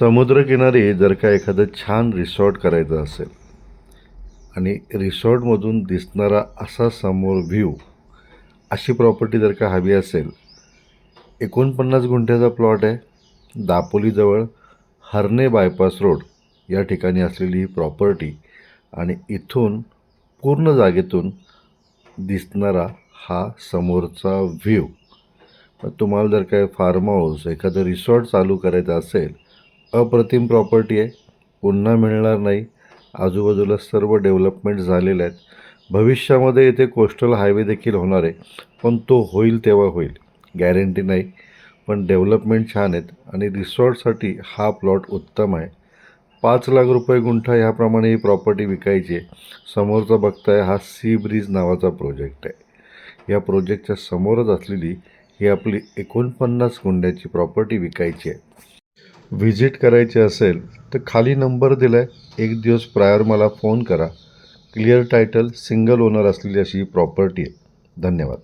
समुद्रकिनारी जर का एखादं छान रिसॉर्ट करायचं असेल आणि रिसॉर्टमधून दिसणारा असा समोर व्ह्यू, अशी प्रॉपर्टी जर का हवी असेल, 49 गुंठ्याचा प्लॉट आहे. दापोलीजवळ हर्णे बायपास रोड या ठिकाणी असलेली ही प्रॉपर्टी आणि इथून पूर्ण जागेतून दिसणारा हा समोरचा व्ह्यू. तुम्हाला जर काय फार्म हाऊस, एखादं रिसॉर्ट चालू करायचं असेल, अप्रतिम प्रॉपर्टी आहे, पुन्हा मिळणार नाही. आजूबाजूला सर्व डेव्हलपमेंट झालेले आहेत. भविष्यामध्ये इथे कोस्टल हायवे देखील होणार आहे, पण तो होईल तेव्हा होईल, गॅरंटी नाही. पण डेव्हलपमेंट छान आहेत आणि रिसॉर्टसाठी हा प्लॉट उत्तम आहे. 5 लाख रुपये गुंठा ह्याप्रमाणे ही प्रॉपर्टी विकायची आहे. समोरचा बघताय हा सी ब्रिज नावाचा प्रोजेक्ट आहे. या प्रोजेक्टच्या समोरच असलेली ही आपली 49 गुंठ्याची प्रॉपर्टी विकायची आहे. व्हिजिट करायची असेल तर खाली नंबर दिला आहे, 1 दिवस प्रायर मला फोन करा. क्लिअर टायटल, सिंगल ओनर असलेली अशी ही प्रॉपर्टी आहे. धन्यवाद.